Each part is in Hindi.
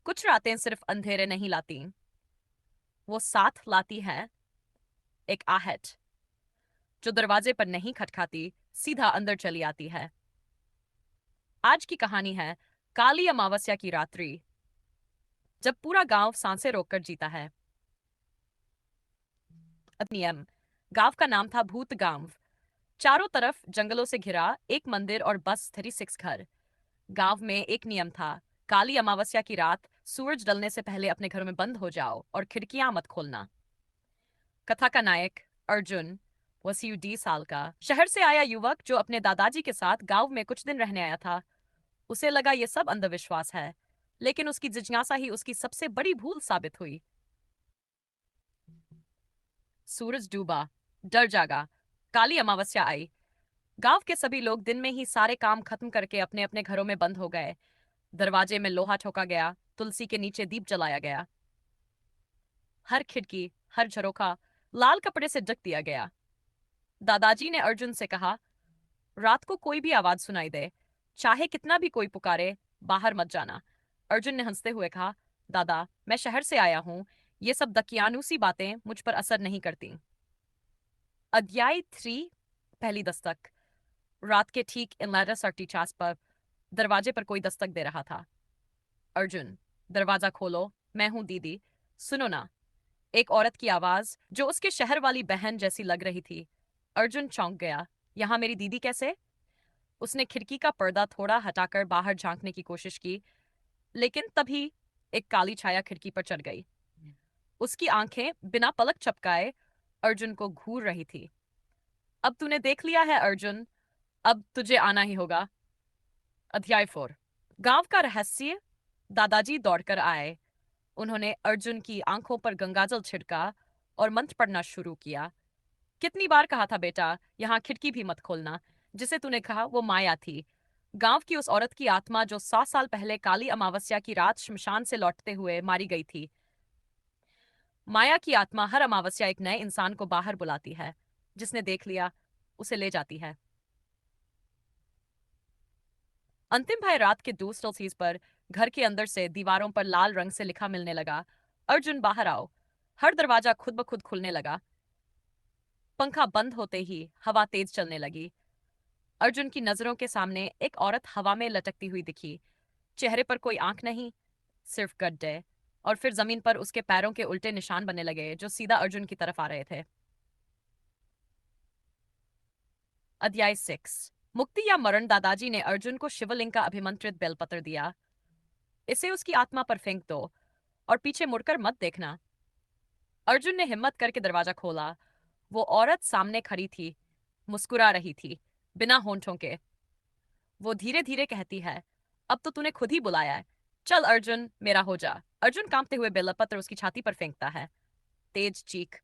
कुछ रातें सिर्फ अंधेरे नहीं लाती, वो साथ लाती है एक आहट जो दरवाजे पर नहीं खटखाती, सीधा अंदर चली आती है। आज की कहानी है काली अमावस्या की रात्रि, जब पूरा गांव सांसें रोककर जीता है। नियम। गांव का नाम था भूत गांव। चारों तरफ जंगलों से घिरा एक मंदिर और बस 36 घर। गांव में एक नियम था, काली अमावस्या की रात सूरज ढलने से पहले अपने घरों में बंद हो जाओ और खिड़कियां मत खोलना। कथा का नायक अर्जुन, 20 साल का शहर से आया युवक जो अपने दादाजी के साथ गांव में कुछ दिन रहने आया था। उसे लगा ये सब अंधविश्वास है, लेकिन उसकी जिज्ञासा ही उसकी सबसे बड़ी भूल साबित हुई। सूरज डूबा, डर जागा, काली अमावस्या आई। गांव के सभी लोग दिन में ही सारे काम खत्म करके अपने अपने घरों में बंद हो गए। दरवाजे में लोहा ठोका गया, तुलसी के नीचे दीप जलाया गया, हर खिड़की, हर झरोखा लाल कपड़े से ढक दिया गया। दादाजी ने अर्जुन से कहा, रात को कोई भी आवाज सुनाई दे, चाहे कितना भी कोई पुकारे, बाहर मत जाना। अर्जुन ने हंसते हुए कहा, दादा, मैं शहर से आया हूं, ये सब दकियानूसी बातें मुझ पर असर नहीं करती। अध्याय 3। पहली दस्तक। रात के ठीक 11:40 पर दरवाजे पर कोई दस्तक दे रहा था। अर्जुन, दरवाजा खोलो, मैं हूं दीदी, सुनो ना। एक औरत की आवाज जो उसके शहर वाली बहन जैसी लग रही थी। अर्जुन चौंक गया, यहां मेरी दीदी कैसे? उसने खिड़की का पर्दा थोड़ा हटाकर बाहर झांकने की कोशिश की, लेकिन तभी एक काली छाया खिड़की पर चढ़ गई। उसकी आंखें बिना पलक झपकाए अर्जुन को घूर रही थी। अब तूने देख लिया है अर्जुन, अब तुझे आना ही होगा। अध्याय 4। गांव का रहस्य। दादाजी दौड़कर आए। उन्होंने अर्जुन की आंखों पर गंगाजल छिड़का और मंत्र पढ़ना शुरू किया। कितनी बार कहा था बेटा, यहाँ खिड़की भी मत खोलना। जिसे तूने कहा वो माया थी, गांव की उस औरत की आत्मा जो 100 साल पहले काली अमावस्या की रात शमशान से लौटते हुए मारी गई थी। माया की आत्मा हर अमावस्या एक नए इंसान को बाहर बुलाती है। जिसने देख लिया उसे ले जाती है। अंतिम भाई रात के दूसरे चीज पर घर के अंदर से दीवारों पर लाल रंग से लिखा मिलने लगा, अर्जुन बाहर आओ। हर दरवाजा खुद ब खुद खुलने लगा। पंखा बंद होते ही हवा तेज चलने लगी। अर्जुन की नजरों के सामने एक औरत हवा में लटकती हुई दिखी। चेहरे पर कोई आंख नहीं, सिर्फ गड्ढे। और फिर जमीन पर उसके पैरों के उल्टे निशान बनने लगे जो सीधा अर्जुन की तरफ आ रहे थे। अध्याय 6। मुक्ति या मरण। दादाजी ने अर्जुन को शिवलिंग का अभिमंत्रित बेलपत्र दिया। इसे उसकी आत्मा पर फेंक दो और पीछे मुड़कर मत देखना। अर्जुन ने हिम्मत करके दरवाजा खोला। वो औरत सामने खड़ी थी, मुस्कुरा रही थी, बिना होंठों के। वो धीरे धीरे कहती है, अब तो तूने खुद ही बुलाया है, चल अर्जुन मेरा हो जा। अर्जुन कांपते हुए बेलपत्र उसकी छाती पर फेंकता है। तेज चीख,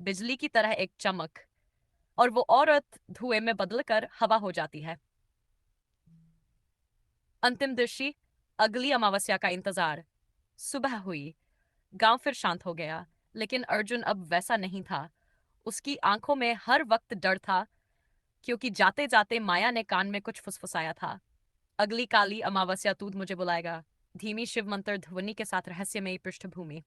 बिजली की तरह एक चमक, और वो औरत धुएं में बदलकर हवा हो जाती है। अंतिम दृश्य। अगली अमावस्या का इंतजार। सुबह हुई। गांव फिर शांत हो गया, लेकिन अर्जुन अब वैसा नहीं था। उसकी आंखों में हर वक्त डर था, क्योंकि जाते जाते माया ने कान में कुछ फुसफुसाया था। अगली काली अमावस्या तू मुझे बुलाएगा। धीमी शिव मंत्र ध्वनि के साथ रहस्यमयी पृष्ठभूमि।